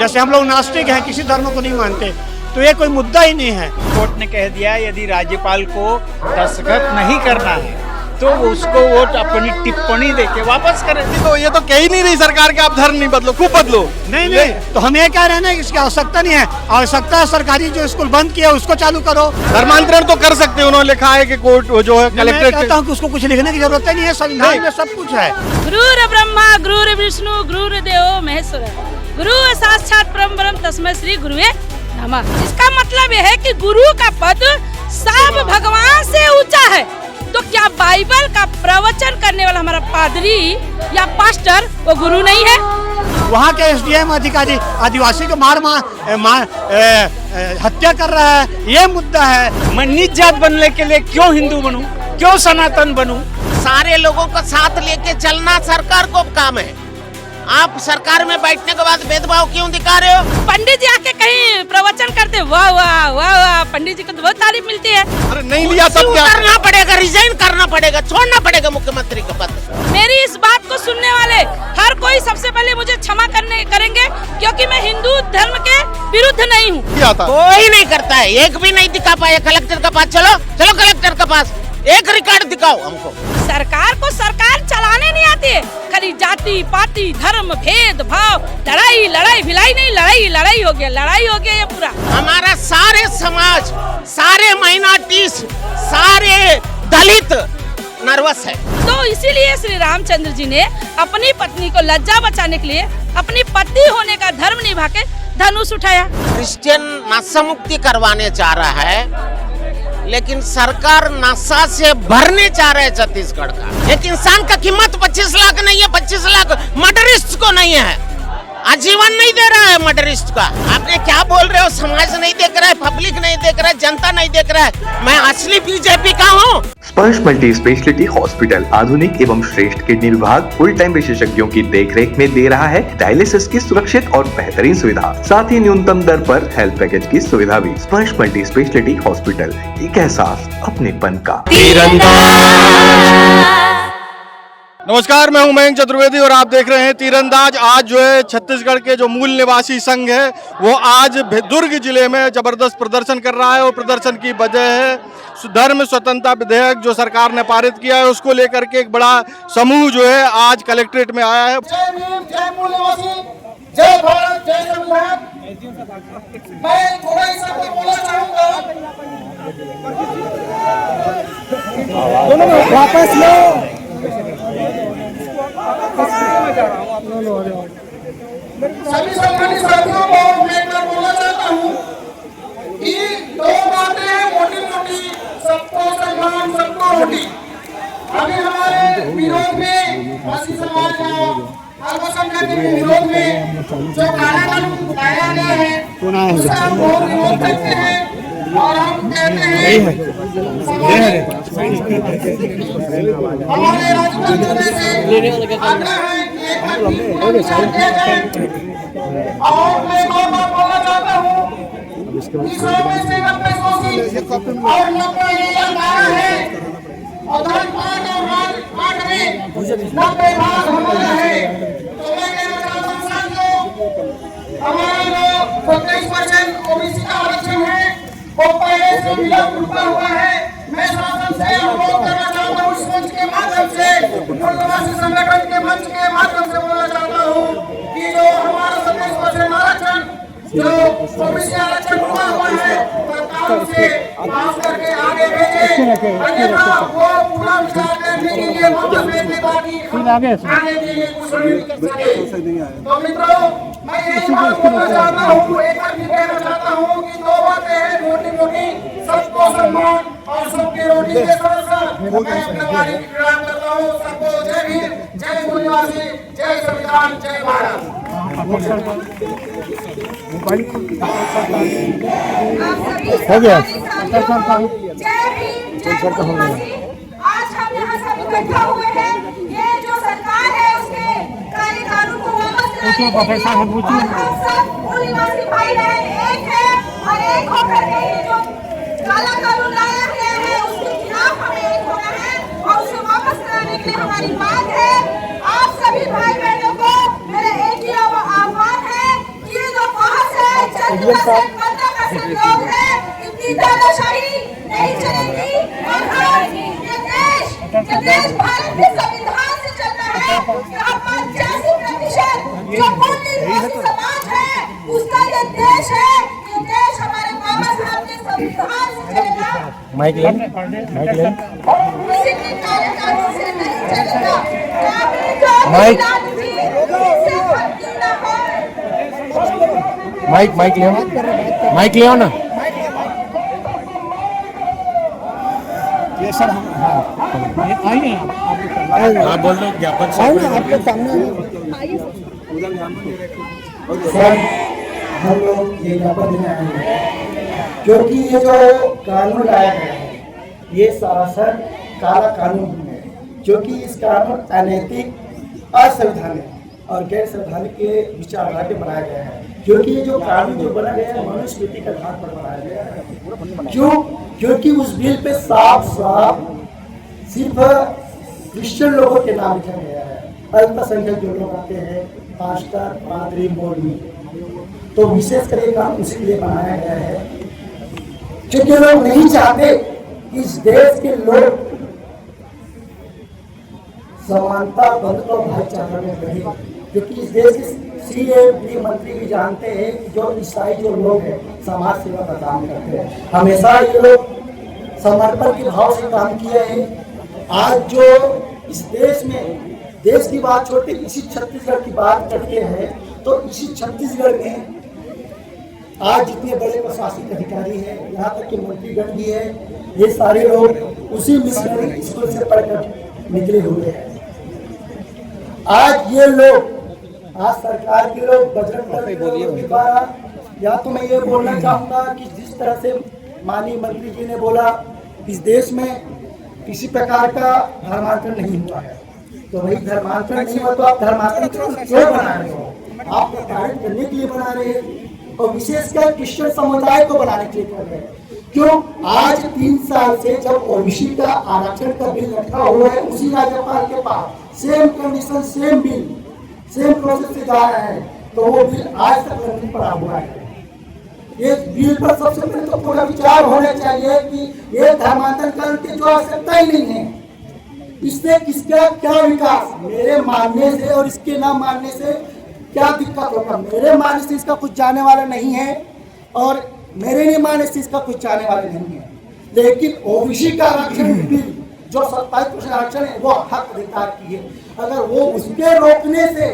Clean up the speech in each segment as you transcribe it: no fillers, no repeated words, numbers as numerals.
जैसे हम लोग नास्तिक हैं, किसी धर्म को नहीं मानते, तो ये कोई मुद्दा ही नहीं है। कोर्ट ने कह दिया यदि राज्यपाल को दस्तखत नहीं करना है तो उसको वो अपनी टिप्पणी देके वापस करें। तो ये तो कह ही नहीं रही सरकार कि आप धर्म नहीं बदलो, खूब बदलो। नहीं, तो हम ये कह रहे हैं ना, इसकी आवश्यकता नहीं है। आवश्यकता है सरकारी जो स्कूल बंद किया उसको चालू करो। धर्मांतरण तो कर सकते हैं, उन्होंने लिखा है कि कोर्ट जो है कलेक्ट्रेट। मैं कहता हूँ कि उसको कुछ लिखने की जरूरत नहीं है, संविधान में सब कुछ है। गुरुर ब्रह्मा गुरुर विष्णु गुरुर देवो महेश्वर, गुरु साक्षात परम ब्रह्म तस्मै श्री गुरुवे नमः। इसका मतलब यह है कि गुरु का पद सब भगवान से ऊंचा है। तो क्या बाइबल का प्रवचन करने वाला हमारा पादरी या पास्टर वो गुरु नहीं है? वहाँ के एसडीएम अधिकारी आदिवासी को हत्या कर रहा है, ये मुद्दा है। मैं नीच जात बनने के लिए क्यों हिंदू बनूं, क्यों सनातन बनूं? सारे लोगों को साथ लेके चलना सरकार को काम है। आप सरकार में बैठने के बाद भेदभाव क्यों दिखा रहे हो? पंडित जी आके कहीं प्रवचन करते, वाह वाह वाह वाह, पंडित जी को तो बहुत तारीफ मिलती है। अरे नहीं लिया तब क्या करना पड़ेगा, रिजाइन करना पड़ेगा, छोड़ना पड़ेगा मुख्यमंत्री का पद। मेरी इस बात को सुनने वाले हर कोई सबसे पहले मुझे क्षमा करेंगे, क्योंकि मैं हिंदू धर्म के विरुद्ध नहीं हूँ। कोई नहीं करता है, एक भी नहीं दिखा पाया। कलेक्टर के पास चलो कलेक्टर के पास एक रिकॉर्ड दिखाओ हमको। सरकार को सरकार चलाने नहीं आती है, खाली जाति पाति धर्म भेद भाव लड़ाई भिलाई नहीं, लड़ाई हो गया ये पूरा। हमारा सारे समाज, सारे माइनॉरिटीज, सारे दलित नर्वस है। तो इसीलिए श्री रामचंद्र जी ने अपनी पत्नी को लज्जा बचाने के लिए अपनी पति होने का धर्म निभा के धनुष उठाया। क्रिश्चियन नशा मुक्ति करवाने चाह रहा है, लेकिन सरकार नशा से भरने चाह रहे हैं छत्तीसगढ़ का। एक इंसान का कीमत 25 लाख नहीं है, 25 लाख मर्डरिस्ट को नहीं है। आजीवन नहीं दे रहा है मर्डरिस्ट का। आपने क्या बोल रहे हो? समाज नहीं देख रहा है, पब्लिक नहीं देख रहा है, जनता नहीं देख रहा है। मैं असली बीजेपी का हूँ। स्पर्श मल्टी स्पेशलिटी हॉस्पिटल आधुनिक एवं श्रेष्ठ किडनी विभाग फुल टाइम विशेषज्ञों की देखरेख में दे रहा है डायलिसिस की सुरक्षित और बेहतरीन सुविधा, साथ ही न्यूनतम दर पर हेल्थ पैकेज की सुविधा भी। स्पर्श मल्टी स्पेशलिटी हॉस्पिटल, एक एहसास अपनेपन का। नमस्कार, मैं हूं मयंक चतुर्वेदी और आप देख रहे हैं तीरंदाज। आज जो है छत्तीसगढ़ के जो मूल निवासी संघ है वो आज दुर्ग जिले में जबरदस्त प्रदर्शन कर रहा है और प्रदर्शन की वजह है धर्म स्वतंत्रता विधेयक जो सरकार ने पारित किया है, उसको लेकर के एक बड़ा समूह जो है आज कलेक्ट्रेट में आया है। जय भीम, जय मूल निवासी, जय भारत, जय संविधान। मैं थोड़ा ही सब बोलना चाहूंगा। वापस लो। सभी सम्मानित साथियों को मैं एक बार बोलना चाहता हूँ कि दो बातें हैं मोटी मोटी, सबको सम्मान सबको रोटी। अभी हमारे विरोध में वासी समाज संगठन के विरोध में जो काला कानून लाया गया है उसका हम बहुत विरोध करते हैं और हम कहते हैं हमारे राज्यपाल से आग्रह है कि एक बार किया जाए। और मैं एक और बात बोलना चाहता हूँ, इस में से 90 और 90 ये नारा है और धन पाठ और राज पाठ में 90 भाग हमारा है। तो मैं कहना चाहता हूँ साथियों, हमारा जो 27% ओबीसी का आरक्षण है वो पहले से विलंब रुका हुआ है। मैं शासन से अनुरोध करना चाहता हूँ, इस मंच के माध्यम से, मूल निवासी संगठन के मंच के माध्यम से बोलना चाहता हूँ कि जो हमारा 27% आरक्षण जो ओबीसी आरक्षण रुका हुआ है सरकार से पास करके आगे भेजे, अन्यथा वो पूरा विचार करने के लिए वापस भेजने बाकी आगे के लिए कुछ नहीं कर सके। तो मित्रों, मैं यही बात बोलना चाहता हूँ, एक बार भी कहना चाहता हूँ कि दो बातें हैं मोटी मोटी, सबको सम्मान और सबकी रोटी के साथ मैं अपने वाणी की प्रणाम करता हूँ। सबको जय भीम, जय मूल निवासी, जय संविधान, जय भारत। हो गया। आज हम यहाँ सब इकट्ठा हुए हैं, ये जो सरकार है उसके कार्य कानून को वापस लाने हम सब मूल निवासी भाई बहन एक है और एक होकर के ये जो काला कानून लाया गया है उसके खिलाफ हमें एक होना है और उसे वापस लाने के लिए हमारी मांग है। आप सभी भाई बहनों को मेरा एक ही आह्वान है कि ये जो लोग हैं, इनकी तानाशाही नहीं चलेगी और हम ये देश भारत के संविधान से चलता है। यहाँ 85% जो मूल्य निवासी समाज है उसका ये देश है। ये देश हमारे बाबा साहब के संविधान से चलेगा, किसी भी काले कानून से नहीं चलेगा। माइक ले आओ ना। ये सर आइए आप बोल दो ज्ञापन आपके सामने सर हम लोग ये ज्ञापन देने आए हैं क्योंकि ये जो कानून लाया गया है ये सरासर काला कानून है, क्योंकि इस कानून अनैतिक, असंवैधानिक और गैर संवैधानिक के विचारधारा पे बनाया गया है। क्योंकि ये जो कानून जो बना गया है मनुस्मृति के आधार पर बनाया गया है। क्यों? क्योंकि उस बिल पे साफ साफ सिर्फ क्रिश्चियन लोगों के नाम लिखा गया है। अल्पसंख्यक जो लोग आते हैं, पास्टर, पादरी, मौलवी, तो विशेष कर ये काम उसी के लिए बनाया गया है क्योंकि लोग नहीं चाहते इस देश के लोग समानता, बंधुत्व और भाईचारा में रहे। क्योंकि इस देश के सीएम गृह मंत्री भी जानते हैं कि जो ईसाई जो लोग हैं समाज सेवा का काम करते हैं, हमेशा ये लोग समर्पण के भाव से काम किए हैं। आज जो इस देश में देश की बात छोड़ते इसी छत्तीसगढ़ की बात करते हैं तो इसी छत्तीसगढ़ में आज जितने बड़े प्रशासनिक अधिकारी हैं, यहाँ तक कि मंत्रीगण भी है, ये सारे लोग उसी मिशनरी स्कूल से पढ़कर निकले हुए हैं। आज ये लोग, आज सरकार के लोग बजरंग दल के द्वारा, या तो मैं ये बोलना चाहूँगा कि जिस तरह से माननीय मंत्री जी ने बोला इस देश में किसी प्रकार का धर्मांतरण नहीं हुआ है, तो वही धर्मांतरण नहीं हुआ तो आप धर्मांतरण क्यों बना रहे हो? आप प्रताड़ित करने के लिए बना रहे हैं और विशेषकर क्रिश्चियन समुदाय को बनाने के लिए कर रहे हैं। क्यों? आज 3 साल से जब ओबीसी का आरक्षण का बिल रखा हुआ है उसी राज्यपाल के पास same condition, same bill, same process से जा रहा है, तो वो बिल आज तक नहीं पड़ा हुआ है। ये बिल पर सबसे पहले तो पूरा विचार होना चाहिए कि ये धर्मांतरण करने की जो आवश्यकता ही नहीं है। इससे किसका क्या विकास, मेरे मानने से और इसके ना मानने से क्या दिक्कत होगा? मेरे मानने से इसका कुछ जाने वाला नहीं है और मेरे नहीं मानने से इसका कुछ जाने वाला नहीं है। लेकिन ओबीसी का आरक्षण बिल जो 27% आरक्षण है वो हक अधिकार की है, अगर वो उसके रोकने से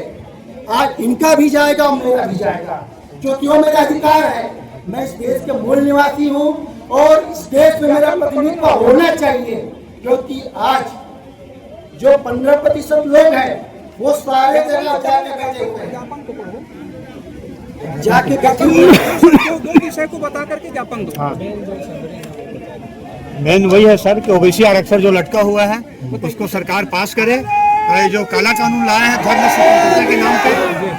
आज इनका भी जाएगा और मेरा भी जाएगा, क्योंकि वो मेरा अधिकार है। मैं इस देश के मूल निवासी हूँ और इस देश में मेरा प्रतिनिधित्व होना चाहिए, क्योंकि आज जो 15% लोग हैं वो सारे जगह जाके बैठे हुए हैं, जाके बैठे दो विषय को बता करके ज्ञापन दो। मेन वही है सर कि ओबीसी आरक्षण जो लटका हुआ है उसको सरकार पास करे और ये जो काला कानून लाया है धर्म स्वतंत्रता के नाम पे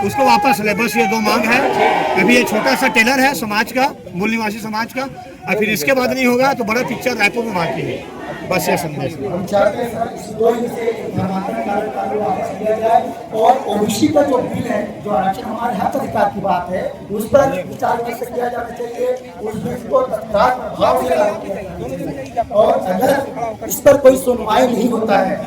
उसको वापस ले। बस ये 2 मांग है। अभी ये छोटा सा टेलर है समाज का, मूल निवासी समाज का, और फिर इसके बाद नहीं होगा तो बड़ा पिक्चर रायपुर में बाकी है। बस ये संदेश हम चाहते हैं सर इस 2 से धर्मांतरण कानून वापस लिया जाए और ओबीसी का जो बिल है, जो आरक्षण हमारे हक अधिकार की बात है, उस पर विचार विमर्श किया जाना चाहिए। उस बिल को तत्काल प्रभाव से लागू किया जाना चाहिए और अगर इस पर कोई सुनवाई नहीं होता है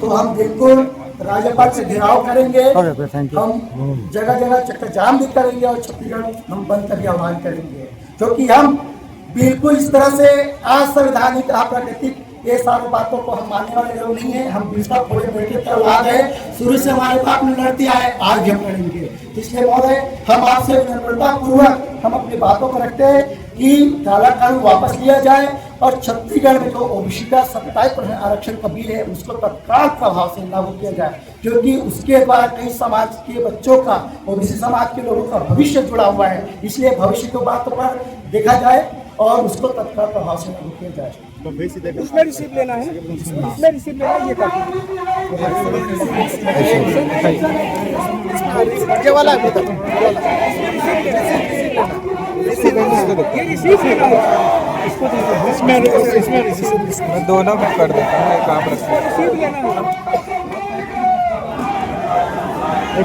तो हम बिल्कुल राज्यपाल से घेराव करेंगे। हम जगह जगह चक्कर जाम भी करेंगे और छत्तीसगढ़ हम बंद कर आह्वान करेंगे, क्योंकि हम बिल्कुल इस तरह से असंवैधानिक, अप्राकृतिक ये सारी बातों को हम मानने वाले लोग नहीं है। हम बिल्कुल थोड़े बैठे तलवार है, शुरू से हमारे बाप ने लड़ते आए, आज भी हम लड़ेंगे। इसलिए महोदय हम आपसे विनम्रता पूर्वक हम अपनी बातों को रखते हैं कि काला कानून वापस लिया जाए और छत्तीसगढ़ में जो ओबीसी का 27% आरक्षण का बिल है उसको तत्काल प्रभाव से लागू किया जाए, क्योंकि उसके द्वारा कई समाज के बच्चों का, ओबीसी समाज के लोगों का भविष्य जुड़ा हुआ है। इसलिए भविष्य को बात पर देखा जाए और उसको तत्काल प्रभाव से लागू किया जाए। उसमें रिसीव लेना है, उसमें रिसीव लेना है, ये वाला मैं दोनों में कर देता हूँ, एक आप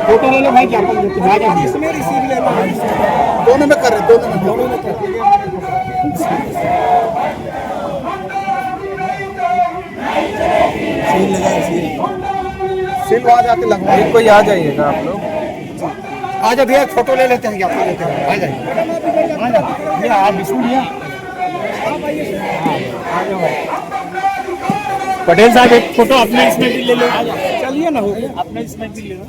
फोटो ले लो भाई, क्या इसमें रिसीव लेना है, दोनों में कर रहे, दोनों में वहाँ जाके लगवाएंगे। कोई आ जाइएगा आप लोग। आ जाओ भैया, फोटो ले लेते हैं, आपको लेते हैं, आ जाइए, आ जाओ भैया, आप विष्णु भैया, पटेल साहब एक फोटो अपने इसमें भी ले लो, चलिए ना, हो अपने इसमें भी ले लो।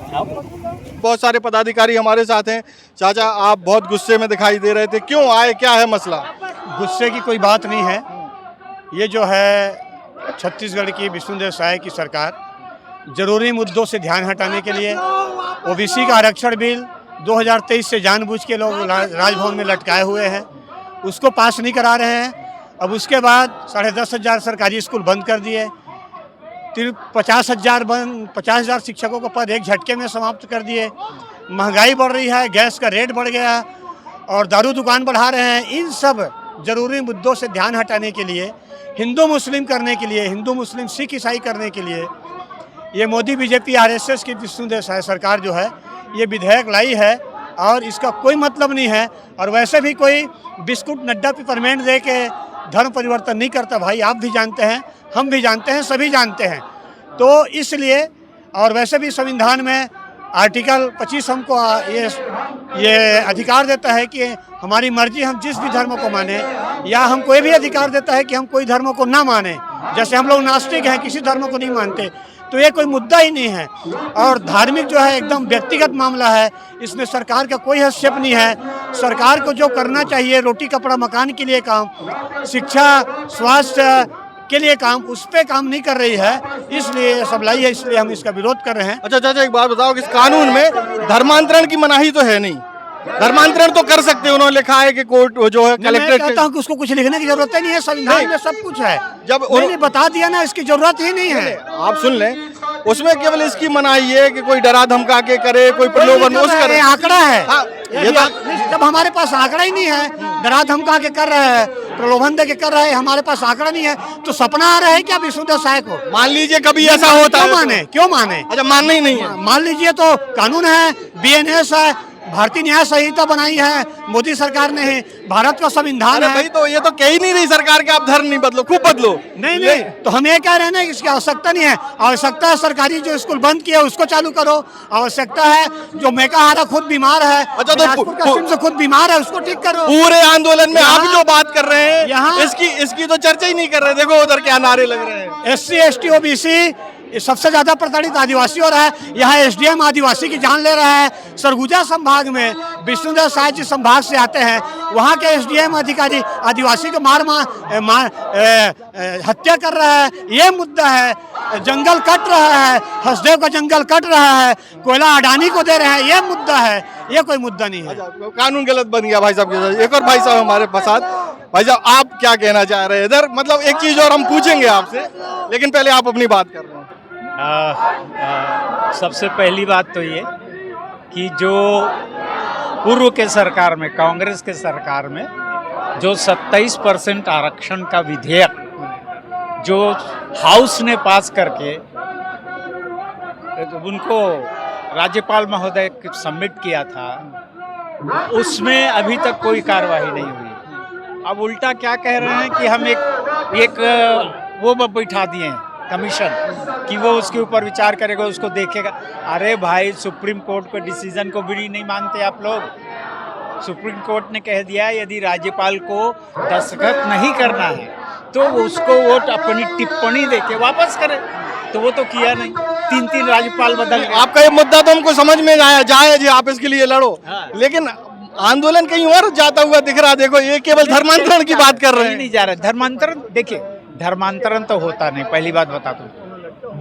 बहुत सारे पदाधिकारी हमारे साथ हैं। चाचा, आप बहुत गुस्से में दिखाई दे रहे थे, क्यों आए, क्या है मसला? गुस्से की कोई बात नहीं है। ये जो है छत्तीसगढ़ की विष्णुदेव साय की सरकार जरूरी मुद्दों से ध्यान हटाने के लिए ओबीसी का आरक्षण बिल 2023 से जानबूझ के लोग राजभवन में लटकाए हुए हैं, उसको पास नहीं करा रहे हैं। अब उसके बाद 10,500 सरकारी स्कूल बंद कर दिए, 50,000 शिक्षकों का पद एक झटके में समाप्त कर दिए। महंगाई बढ़ रही है, गैस का रेट बढ़ गया और दारू दुकान बढ़ा रहे हैं। इन सब जरूरी मुद्दों से ध्यान हटाने के लिए, हिंदू मुस्लिम करने के लिए, हिंदू मुस्लिम सिख ईसाई करने के लिए ये मोदी बीजेपी आरएसएस की विष्णुदेव साय सरकार जो है ये विधेयक लाई है और इसका कोई मतलब नहीं है। और वैसे भी कोई बिस्कुट नड्डा पिपरमेंट दे के धर्म परिवर्तन नहीं करता भाई, आप भी जानते हैं, हम भी जानते हैं, सभी जानते हैं। तो इसलिए, और वैसे भी संविधान में आर्टिकल 25 हमको ये अधिकार देता है कि हमारी मर्जी हम जिस भी धर्म को माने, या हम कोई भी अधिकार देता है कि हम कोई धर्म को ना माने। जैसे हम लोग नास्तिक हैं, किसी धर्म को नहीं मानते, तो ये कोई मुद्दा ही नहीं है। और धार्मिक जो है एकदम व्यक्तिगत मामला है, इसमें सरकार का कोई हस्तक्षेप नहीं है। सरकार को जो करना चाहिए, रोटी कपड़ा मकान के लिए काम, शिक्षा स्वास्थ्य के लिए काम, उस पे काम नहीं कर रही है, इसलिए सब लाई है, इसलिए हम इसका विरोध कर रहे हैं। अच्छा चाचा, एक बात बताओ कि इस कानून में धर्मांतरण की मनाही तो है नहीं? धर्मांतरण तो कर सकते हैं, उन्होंने लिखा है कि कोर्ट जो है कलेक्ट्रेट। मैं कहता हूँ कि उसको कुछ लिखने की जरूरत ही नहीं है, संविधान में सब कुछ है। जब मैंने बता दिया ना, इसकी जरूरत ही नहीं है। आप सुन लें, उसमें केवल इसकी मनाही है कि कोई डरा धमका के करे, कोई प्रलोभन करे। आंकड़ा है, हाँ, ये तो जब हमारे पास आंकड़ा ही नहीं है, डरा धमका के कर रहे हैं, प्रलोभन दे के कर रहे हैं, हमारे पास आंकड़ा नहीं है, तो सपना आ रहा है क्या विष्णुदेव साय को? मान लीजिए कभी ऐसा होता है, क्यों माने? अच्छा, मानना ही नहीं है। मान लीजिए तो कानून है, बीएनएस है, भारतीय न्याय संहिता बनाई है मोदी सरकार ने, भारत का संविधान है। भाई, तो ये तो कह ही नहीं रही सरकार के आप धर्म नहीं बदलो, खूब बदलो। नहीं, तो हम ये कह रहे हैं ना, इसकी आवश्यकता नहीं है। आवश्यकता है सरकारी जो स्कूल बंद किया उसको चालू करो। आवश्यकता है जो मेकाहारा खुद बीमार है, अच्छा, तो खुद बीमार है, उसको ठीक करो। पूरे आंदोलन में आप जो बात कर रहे हैं यहाँ इसकी तो चर्चा ही नहीं कर रहे। देखो उधर क्या नारे लग रहे हैं। SC ST OBC सबसे ज्यादा प्रताड़ित आदिवासी हो रहा है। यहाँ SDM आदिवासी की जान ले रहा है। सरगुजा संभाग में विष्णुदेव साय जी संभाग से आते हैं, वहाँ के SDM अधिकारी आदिवासी को हत्या कर रहा है। ये मुद्दा है। जंगल कट रहा है, हसदेव का जंगल कट रहा है, कोयला अडानी को दे रहे हैं, ये मुद्दा है। ये कोई मुद्दा नहीं है। कानून गलत बन गया भाई साहब के साथ। एक और भाई साहब हमारे साथ। भाई साहब, आप क्या कहना चाह रहे हैं इधर? मतलब एक चीज और हम पूछेंगे आपसे, लेकिन पहले आप अपनी बात कर रहे हैं। सबसे पहली बात तो ये कि जो पूर्व के सरकार में, कांग्रेस के सरकार में जो 27% आरक्षण का विधेयक जो हाउस ने पास करके उनको राज्यपाल महोदय सबमिट किया था, उसमें अभी तक कोई कार्रवाई नहीं हुई। अब उल्टा क्या कह रहे हैं कि हम एक वो बैठा दिए हैं कमीशन कि वो उसके ऊपर विचार करेगा, उसको देखेगा। अरे भाई, सुप्रीम कोर्ट के डिसीजन को भी नहीं मानते आप लोग। सुप्रीम कोर्ट ने कह दिया यदि राज्यपाल को दस्तखत नहीं करना है तो उसको वो अपनी टिप्पणी देके वापस करे, तो वो तो किया नहीं। 3 राज्यपाल बदल गए। आपका ये मुद्दा तो हमको समझ में जाए जी, आप इसके लिए लड़ो। हाँ। लेकिन आंदोलन कहीं और जाता हुआ दिख रहा। देखो, ये केवल धर्मांतरण की बात कर रहे हैं। नहीं जा रहा धर्मांतरण। देखिए, धर्मांतरण तो होता नहीं, पहली बात बता दूं,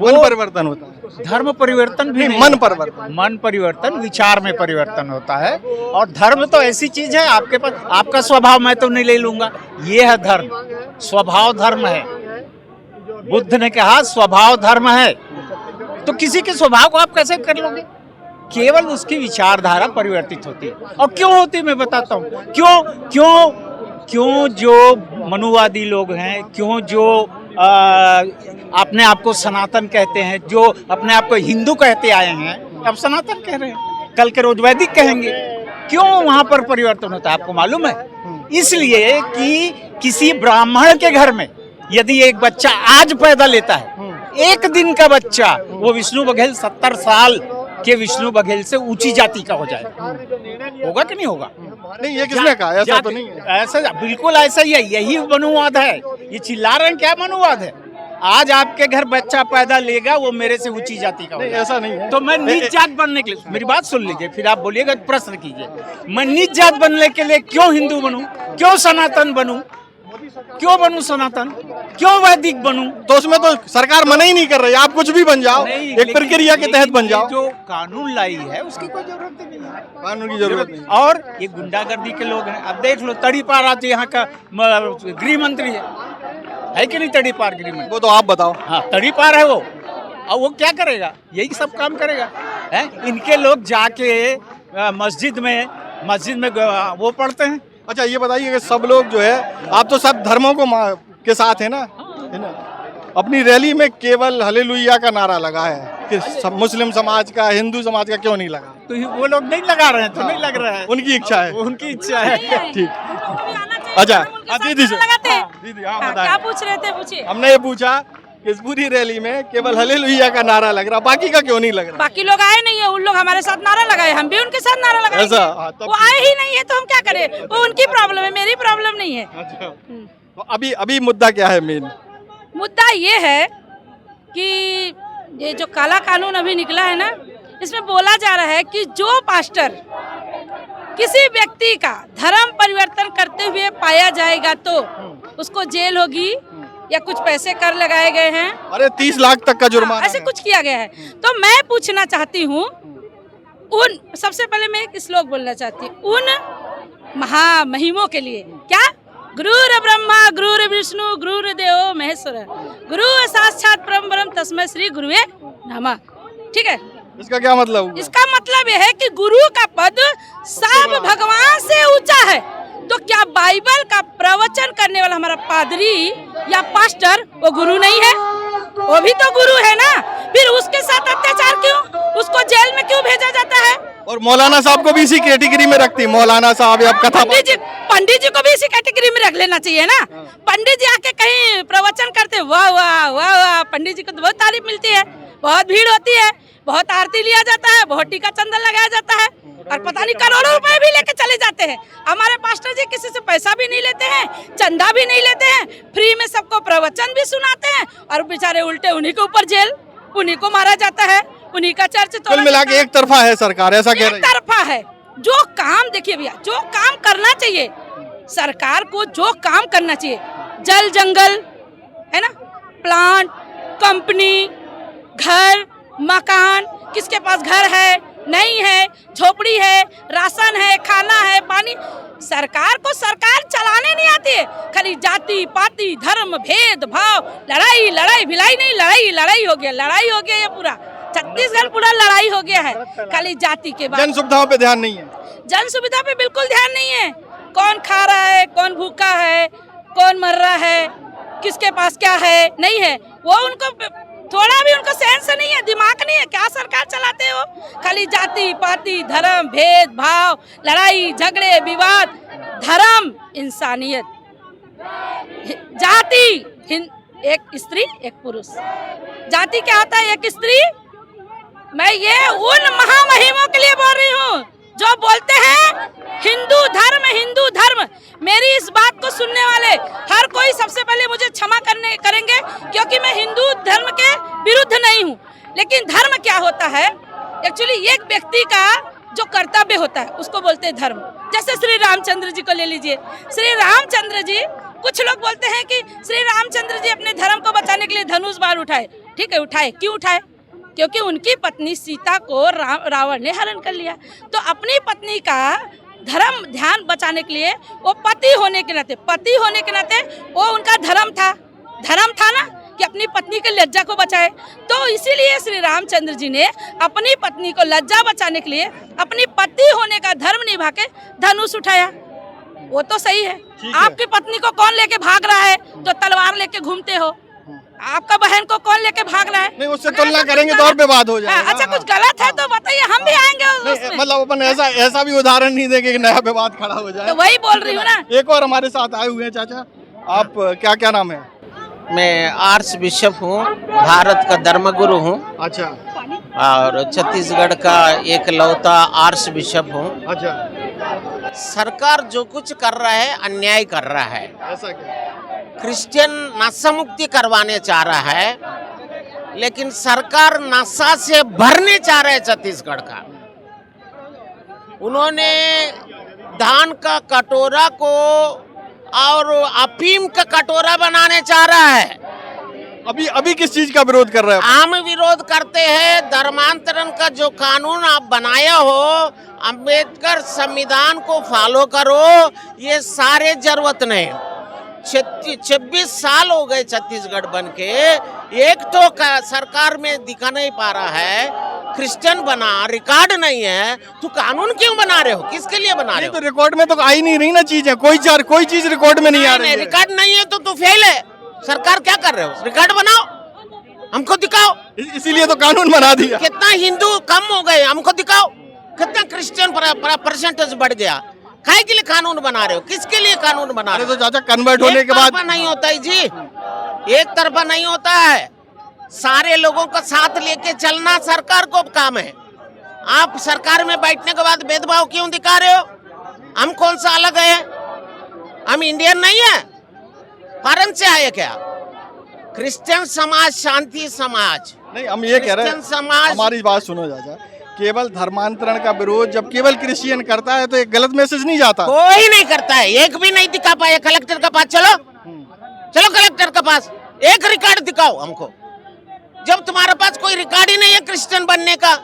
मन परिवर्तन होता है। धर्म परिवर्तन भी नहीं, मन परिवर्तन। मन परिवर्तन विचार में परिवर्तन होता है। और धर्म तो ऐसी चीज है, आपके पास आपका स्वभाव मैं तो नहीं ले लूंगा। ये है धर्म, स्वभाव धर्म है। बुद्ध ने कहा स्वभाव धर्म है, तो किसी के स्वभाव को आप कैसे कर लोगे? केवल उसकी विचारधारा परिवर्तित होती है। और क्यों होती, मैं बताता हूँ क्यों जो मनुवादी लोग हैं, क्यों जो अपने आप को सनातन कहते हैं, जो अपने आप को हिंदू कहते आए हैं, अब सनातन कह रहे हैं, कल के रोज वैदिक कहेंगे। क्यों वहां पर परिवर्तन होता है आपको मालूम है? इसलिए कि किसी ब्राह्मण के घर में यदि एक बच्चा आज पैदा लेता है, एक दिन का बच्चा, वो विष्णु बघेल 70 साल के विष्णु बघेल से ऊंची जाति का हो जाए, होगा कि नहीं होगा? नहीं, ये किसने कहा? ऐसा तो नहीं है। ऐसा बिल्कुल ऐसा ही है, यही मनुवाद है। ये चिल्ला रहे हैं, क्या मनुवाद है? आज आपके घर बच्चा पैदा लेगा, वो मेरे से ऊंची जाति का नहीं, होगा। ऐसा नहीं है। तो मैं नीच जात बनने के लिए, मेरी बात सुन लीजिए, फिर आप बोलिएगा, प्रश्न कीजिए। मैं नीच जात बनने के लिए क्यों हिंदू बनूं, क्यों सनातन बनूं, क्यों बनूं सनातन, क्यों वैदिक बनूं? तो उसमें तो सरकार मना ही नहीं कर रही, आप कुछ भी बन जाओ, एक प्रक्रिया के तहत बन जाओ। जो कानून लाई है उसकी कोई जरूरत नहीं है, कानून की जरूरत नहीं। और ये गुंडागर्दी के लोग हैं। अब देख लो, तड़ीपार आज यहाँ का गृह मंत्री है कि नहीं? तड़ीपार गृह मंत्री, वो तो आप बताओ। हाँ, तड़ीपार है वो। अब वो क्या करेगा? यही सब काम करेगा है? इनके लोग जाके मस्जिद में वो पढ़ते हैं। अच्छा, ये बताइए कि सब लोग जो है, आप तो सब धर्मों को के साथ है ना, अपनी रैली में केवल हालेलुया का नारा लगा है कि मुस्लिम समाज का, हिंदू समाज का क्यों नहीं लगा? तो वो लोग नहीं लगा रहे हैं, तो नहीं लग रहा है। उनकी इच्छा है, उनकी इच्छा है। ठीक। अच्छा, दीदी से लगाते हैं। दीदी, हाँ क्या बताएं। पूछ रहे थे? पूछिए। हमने ये पूछा कि इस पूरी रैली में केवल हालेलुया का नारा लग रहा, बाकी का क्यों नहीं लग रहा? बाकी लोग आए नहीं है, उन लोग हमारे साथ नारा लगाए, हम भी उनके साथ नारा लगाए। ऐसा? हाँ, तब वो आए ही नहीं है तो हम क्या करें? वो उनकी प्रॉब्लम है, मेरी प्रॉब्लम नहीं है। अच्छा, तो अभी मुद्दा क्या है? मेन मुद्दा ये है कि ये जो काला कानून अभी निकला है ना, इसमें बोला जा रहा है कि जो पास्टर किसी व्यक्ति का धर्म परिवर्तन करते हुए पाया जाएगा तो उसको जेल होगी या कुछ पैसे कर लगाए गए हैं। अरे 30 लाख तक का जुर्माना ऐसे है। कुछ किया गया है। तो मैं पूछना चाहती हूँ, उन सबसे पहले मैं एक श्लोक बोलना चाहती हूँ उन महामहिमों के लिए। क्या? गुरुर ब्रह्मा गुरुर विष्णु गुरुर देवो महेश्वर, गुरु साक्षात परम ब्रह्म तस्मै श्री गुरुवे नमः। ठीक है, इसका क्या मतलब हुआ? इसका मतलब यह है कि गुरु का पद सब भगवान से ऊंचा है। तो क्या बाइबल का प्रवचन करने वाला हमारा पादरी या पास्टर वो गुरु नहीं है? वो भी तो गुरु है ना। फिर उसके साथ अत्याचार क्यों? उसको जेल में क्यों भेजा जाता है? और मौलाना साहब को भी इसी कैटेगरी में रखती है। मौलाना साहब या कथा, पंडित जी को भी इसी कैटेगरी में रख लेना चाहिए ना। पंडित जी आके कहीं प्रवचन करते, वाह वाह वाह वाह, पंडित जी को तो बहुत तारीफ मिलती है, बहुत भीड़ होती है, बहुत आरती लिया जाता है, बहुत टीका चंदन लगाया जाता है, और पता नहीं करोड़ों रुपए भी लेके चले जाते हैं। हमारे पास्टर जी किसी से पैसा भी नहीं लेते हैं, चंदा भी नहीं लेते हैं, फ्री में सबको प्रवचन भी सुनाते हैं, और बेचारे उल्टे उन्हीं के ऊपर जेल, उन्हीं को मारा जाता है, उन्हीं का चर्च कुल मिला के एक तरफा है सरकार, ऐसा कह रही है। एक तरफा है। जो काम, देखिए भैया, जो काम करना चाहिए सरकार को, जो काम करना चाहिए, जल जंगल है ना, प्लांट, कंपनी, घर, मकान, किसके पास घर है नहीं है, झोपड़ी है, राशन है, खाना है, पानी, सरकार को सरकार चलाने नहीं आती है। खाली जाति पाति धर्म भेद भाव, लड़ाई लड़ाई भिलाई नहीं, लड़ाई लड़ाई हो गया, लड़ाई हो गया। ये पूरा छत्तीसगढ़ पूरा लड़ाई हो गया है खाली जाति के बाद। जन सुविधाओं पे ध्यान नहीं है। जन सुविधा पे बिल्कुल ध्यान नहीं है। कौन खा रहा है, कौन भूखा है, कौन मर रहा है, किसके पास क्या है नहीं है, वो उनको थोड़ा भी उनको सेंस नहीं है, दिमाग नहीं है। क्या सरकार चलाते हो? खाली जाति पाति धर्म भेद भाव, लड़ाई झगड़े विवाद, धर्म इंसानियत, जाति एक स्त्री एक पुरुष, जाति क्या होता है? एक स्त्री। मैं ये उन महामहिमों के लिए बोल रही हूँ जो बोलते हैं हिंदू धर्म हिंदू धर्म। मेरी इस बात को सुनने वाले हर कोई सबसे पहले मुझे क्षमा करेंगे, क्योंकि मैं हिंदू धर्म के विरुद्ध नहीं हूँ। लेकिन धर्म क्या होता है? एक्चुअली एक व्यक्ति का जो कर्तव्य होता है उसको बोलते हैं धर्म। जैसे श्री रामचंद्र जी को ले लीजिए। श्री रामचंद्र जी, कुछ लोग बोलते हैं कि श्री रामचंद्र जी अपने धर्म को बचाने के लिए धनुष बाण उठाए। ठीक है, उठाए। क्यों उठाए? क्योंकि उनकी पत्नी सीता को रावण ने हरण कर लिया। तो अपनी पत्नी का धर्म ध्यान बचाने के लिए वो पति होने के नाते वो उनका धर्म था ना कि अपनी पत्नी की लज्जा को बचाए। तो इसीलिए श्री रामचंद्र जी ने अपनी पत्नी को लज्जा बचाने के लिए अपनी पति होने का धर्म निभा के धनुष उठाया। वो तो सही है। आपकी पत्नी को कौन लेके भाग रहा है तो तलवार लेके घूमते हो? आपका बहन को कौन लेके भाग रहा है? नहीं, उससे तुलना करेंगे तो और विवाद हो जाएगा। अच्छा, कुछ गलत है तो बताइए, हम भी आएंगे उसमें। मतलब अपन ऐसा भी उदाहरण नहीं देंगे कि नया विवाद खड़ा हो जाए। तो वही बोल रही हूँ ना। एक और हमारे साथ आए हुए हैं चाचा, आप क्या नाम है? मैं आर्च बिशप हूँ, भारत का धर्मगुरु हूँ अच्छा और छत्तीसगढ़ का एक लौता आर्च बिशप हूँ। अच्छा, सरकार जो कुछ कर रहा है अन्याय कर रहा है। ऐसा क्या? क्रिश्चियन नशा मुक्ति करवाने चाह रहा है, लेकिन सरकार नशा से भरने चाह रहे है छत्तीसगढ़ का। उन्होंने धान का कटोरा को और अफीम का कटोरा बनाने चाह रहा है। अभी किस चीज का विरोध कर रहे हैं? आम विरोध करते हैं धर्मांतरण का जो कानून आप बनाया हो, अंबेडकर संविधान को फॉलो करो, ये सारे जरूरत नहीं। 26 साल हो गए छत्तीसगढ़ बन के, एक तो सरकार में दिखा नहीं पा रहा है, क्रिश्चियन बना रिकॉर्ड नहीं है, तो कानून क्यों बना रहे हो? किसके लिए बना रहे हो? तो रिकॉर्ड में तो आई नहीं रही ना चीज है, कोई चीज रिकॉर्ड में नहीं आ रही है। रिकॉर्ड नहीं है तो फेल है। सरकार क्या कर रहे हो? रिकॉर्ड बनाओ, हमको दिखाओ। इसीलिए तो कानून बना दिया। कितना हिंदू कम हो गए हमको दिखाओ, कितना क्रिश्चियन परसेंटेज बढ़ गया। काय के लिए कानून बना रहे हो? किसके लिए कानून बना रहे हो? तो चाचा कन्वर्ट होने के बाद नहीं होता है जी, एक तरफा नहीं होता है। सारे लोगों को साथ लेके चलना सरकार को काम है। आप सरकार में बैठने के बाद भेदभाव क्यों दिखा रहे हो? हम कौन सा अलग है? हम इंडियन नहीं है? फॉरेन से आए क्या? क्रिश्चियन समाज शांति समाज नहीं, हम ये कह रहे हैं, समाज। हमारी बात सुनो चाचा, केवल धर्मांतरण का विरोध जब केवल क्रिश्चियन करता है तो एक गलत मैसेज नहीं जाता। कोई नहीं करता है, एक भी नहीं दिखा पाया। कलेक्टर के पास चलो, चलो कलेक्टर के पास, एक रिकॉर्ड दिखाओ हमको। जब तुम्हारे पास कोई रिकॉर्ड ही नहीं है क्रिश्चियन बनने का,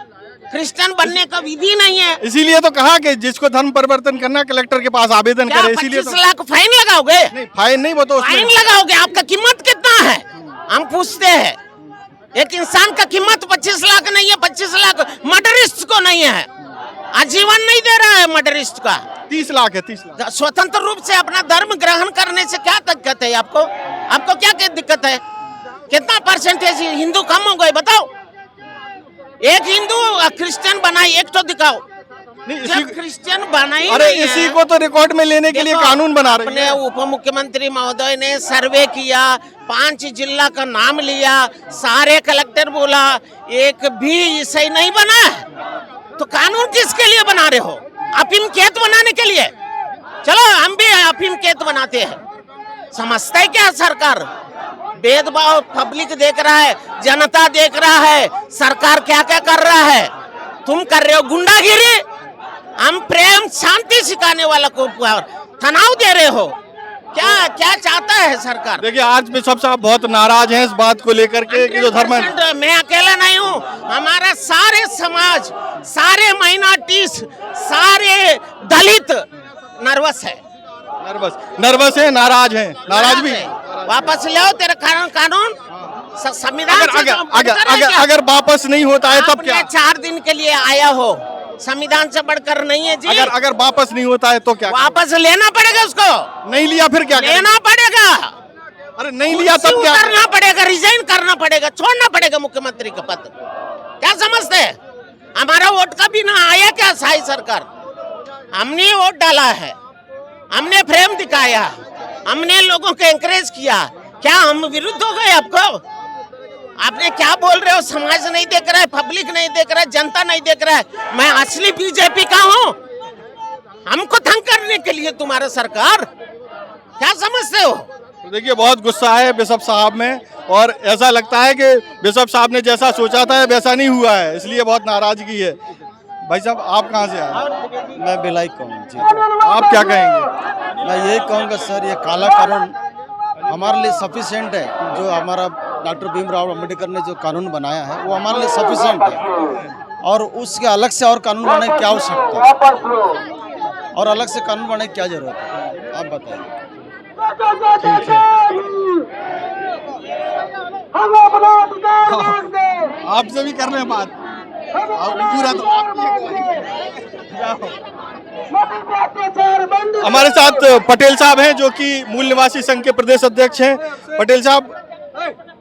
क्रिश्चियन बनने का विधि नहीं है, इसीलिए तो कहा कि जिसको धर्म परिवर्तन करना कलेक्टर के पास आवेदन करे। इसीलिए 25 लाख फाइन लगाओगे? नहीं, फाइन नहीं, वो तो फाइन लगाओगे। आपका कीमत कितना है हम पूछते हैं। एक इंसान का कीमत 25 लाख नहीं है, 25 लाख मर्डरिस्ट को नहीं है, आजीवन नहीं दे रहा है मर्डरिस्ट का। 30 लाख है, 30 लाख। स्वतंत्र रूप से अपना धर्म ग्रहण करने से क्या दिक्कत है आपको? आपको क्या दिक्कत है? कितना परसेंटेज हिंदू कम हो गए बताओ? एक हिंदू क्रिश्चियन बनाई, एक तो दिखाओ। जब क्रिश्चियन बनाई, अरे इसी को तो रिकॉर्ड में लेने के लिए कानून बना रहे हैं। उप मुख्यमंत्री महोदय ने सर्वे किया, 5 जिला का नाम लिया, सारे कलेक्टर बोला, एक भी सही नहीं बना। तो कानून किसके लिए बना रहे हो? अफीम खेत बनाने के लिए? चलो हम भी अफीम खेत बनाते हैं। समझता है क्या सरकार? भेदभाव पब्लिक देख रहा है, जनता देख रहा है, सरकार क्या क्या कर रहा है। तुम कर रहे हो गुंडागिरी, हम प्रेम शांति सिखाने वाला को तनाव दे रहे हो। क्या क्या चाहता है सरकार? देखिए आज बिशप साहब बहुत नाराज हैं इस बात को लेकर के कि जो धर्म, मैं अकेला नहीं हूँ, हमारा सारे समाज, सारे माइनॉरिटीज, सारे दलित नर्वस है। नर्वस है, नाराज हैं, नाराज भी। वापस ले आओ तेरा कानून, संविधान। अगर वापस नहीं होता है तब क्या? 4 दिन के लिए आया हो, संविधान से बढ़कर नहीं है जी। अगर वापस नहीं होता है तो क्या? वापस लेना पड़ेगा उसको। नहीं लिया फिर क्या? लेना पड़ेगा। अरे नहीं लिया तब क्या? करना पड़ेगा, रिजाइन करना पड़ेगा, छोड़ना पड़ेगा मुख्यमंत्री का पद। क्या समझते हैं? हमारा वोट का भी ना आया क्या? सही सरकार, हमने वोट डाला है, हमने प्रेम दिखाया, हमने लोगों को एंकरेज किया। क्या हम विरुद्ध हो गए आपको? आपने क्या बोल रहे हो? समाज नहीं देख रहा है, पब्लिक नहीं देख रहा है, जनता नहीं देख रहा है। मैं असली बीजेपी का हूँ, हमको तंग करने के लिए तुम्हारा सरकार। क्या समझते हो? तो देखिए बहुत गुस्सा है बिशप साहब में, और ऐसा लगता है कि बिशप साहब ने जैसा सोचा था वैसा नहीं हुआ है, इसलिए बहुत नाराजगी है। भाई साहब आप कहाँ से आए? मैं भिलाई का हूँ जी। आप क्या कहेंगे? मैं यही कहूँगा सर, ये काला कानून हमारे लिए सफिशिएंट है। जो हमारा डॉक्टर भीमराव अम्बेडकर ने जो कानून बनाया है वो हमारे लिए सफिशिएंट है, और उसके अलग से और कानून बनाने की क्या आवश्यकता है, और अलग से कानून बनाने की क्या जरूरत है? आप बताइए। ठीक है, आपसे भी कर रहे हैं बात। पूरा तो हमारे साथ पटेल साहब हैं जो कि मूल निवासी संघ के प्रदेश अध्यक्ष हैं। पटेल साहब,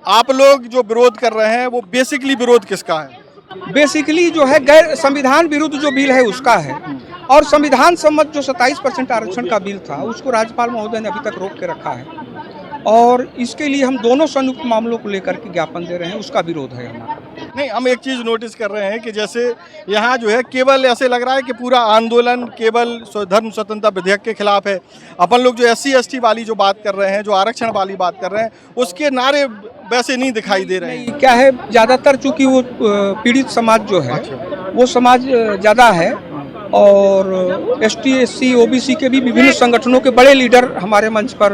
आप लोग जो विरोध कर रहे हैं वो बेसिकली विरोध किसका है? बेसिकली जो है गैर संविधान विरुद्ध जो बिल है उसका है, और संविधान सम्मत जो 27% आरक्षण का बिल था उसको राज्यपाल महोदय ने अभी तक रोक के रखा है। और इसके लिए हम दोनों संयुक्त मामलों को लेकर के ज्ञापन दे रहे हैं, उसका विरोध है हमारा। नहीं, हम एक चीज़ नोटिस कर रहे हैं कि जैसे यहाँ जो है केवल ऐसे लग रहा है कि पूरा आंदोलन केवल धर्म स्वतंत्रता विधेयक के खिलाफ है। अपन लोग जो SC/ST वाली जो बात कर रहे हैं, जो आरक्षण वाली बात कर रहे हैं, उसके नारे वैसे नहीं दिखाई दे रहे हैं। क्या है, ज़्यादातर चूंकि वो पीड़ित समाज जो है वो समाज ज़्यादा है, और ST/SC OBC के भी विभिन्न संगठनों के बड़े लीडर हमारे मंच पर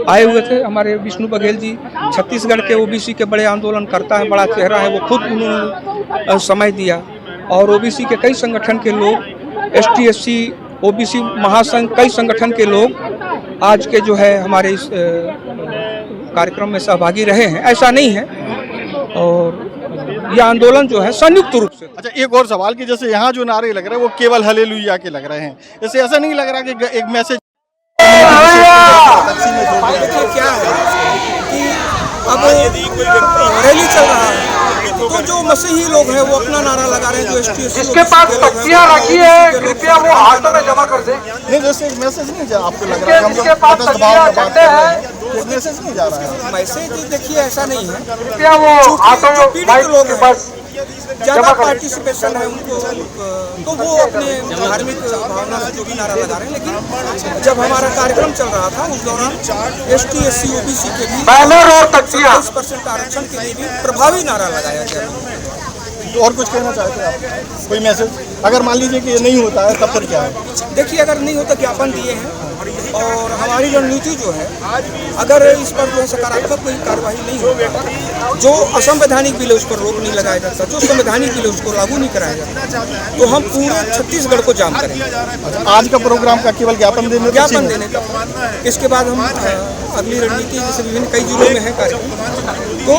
आए हुए थे। हमारे विष्णु बघेल जी छत्तीसगढ़ के OBC के बड़े आंदोलनकर्ता हैं, बड़ा चेहरा है, वो खुद उन्होंने समय दिया। और OBC के कई संगठन के लोग, ST/SC OBC महासंघ, कई संगठन के लोग आज के जो है हमारे इस कार्यक्रम में सहभागी रहे हैं। ऐसा नहीं है, और यह आंदोलन जो है संयुक्त रूप से। अच्छा, एक और सवाल कि जैसे यहाँ जो नारे लग रहे हैं वो केवल हालेलुया के लग रहे हैं, इससे ऐसा नहीं लग रहा कि एक मैसेज क्या है कि अब रैली चल रहा है, तो जो मसीही लोग हैं वो अपना नारा लगा रहे हैं, जो ST/SC इसके पास तख्तियां रखी है, कृपया वो हाथों में जमा कर दें। नहीं, जैसे एक मैसेज नहीं जा आपको लग रहा है, हम लोग प्रोटेस्ट भाव में बात कर रहे हैं, तो मैसेज नहीं जा रहा है। मैसेज देखिए ऐसा नहीं है, कृपया वो हाथों में पीड़ित लोग के पास ज़्यादा पार्टिसिपेशन है उनको, तो वो अपने धार्मिक भावना से जो भी नारा लगा रहे हैं। लेकिन जब हमारा कार्यक्रम चल रहा था उस दौरान ST/SC OBC के भी 30% आरक्षण के लिए भी प्रभावी नारा लगाया गया। और कुछ कहना चाहते हैं आप, कोई मैसेज? अगर मान लीजिए कि ये नहीं होता है तब फिर क्या है? देखिए, अगर नहीं होता ज्ञापन दिए हैं, और हमारी रणनीति जो है, अगर इस पर जो सकारात्मक कोई कार्रवाई नहीं होती, जो असंवैधानिक बिल है उस पर रोक नहीं लगाया जाता, जो संवैधानिक बिल है उसको लागू नहीं कराया जाता, तो हम पूरे छत्तीसगढ़ को जाम करेंगे। आज का प्रोग्राम का केवल ज्ञापन देने का, इसके बाद हम अगली रणनीति जैसे विभिन्न कई जिलों में है कार्यक्रम, तो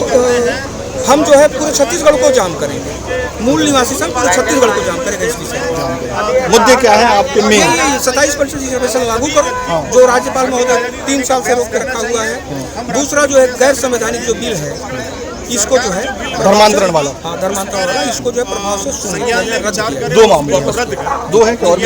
हम जो है पूरे छत्तीसगढ़ को जाम करेंगे। मूल निवासी संघ पूरे छत्तीसगढ़ को जाम करेगा। इस विषय मुद्दे क्या है आपके में? 27% रिजर्वेशन लागू करो, जो राज्यपाल महोदय 3 साल से रोक के रखा हुआ है। दूसरा जो है गैर संवैधानिक जो बिल है, इसको जो है धर्मांतरण वाला, हाँ धर्मांतरण वाला, इसको जो है प्रभाव से रद्द किया। 2 मामले, 2 है और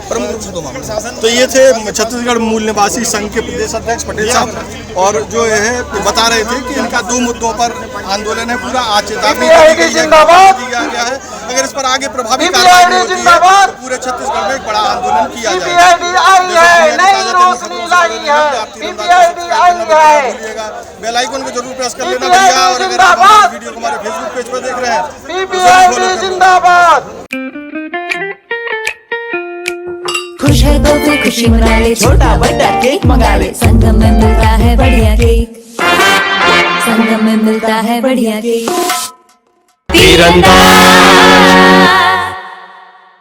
प्रमुख रूप से 2 मामले। तो ये थे छत्तीसगढ़ मूल निवासी संघ के प्रदेश अध्यक्ष पटेल साहब, और जो है बता रहे थे कि इनका 2 मुद्दों पर आंदोलन है। पूरा आज चेतावनी दिया गया है, अगर इस पर आगे प्रभावी कार्रवाई होती है तो पूरे छत्तीसगढ़ में एक बड़ा आंदोलन किया जाएगा। बेल आइकन को जरूर प्रेस कर लेना भैया, और अगर आप हमारे वीडियो को हमारे फेसबुक पेज पर देख रहे हैं जिंदाबाद। खुश है तो कोई खुशी मना ले, छोटा बड़ा केक मंगा ले, संगम में मिलता है बढ़िया केक, संगम में मिलता है बढ़िया केक। तीरंदाज।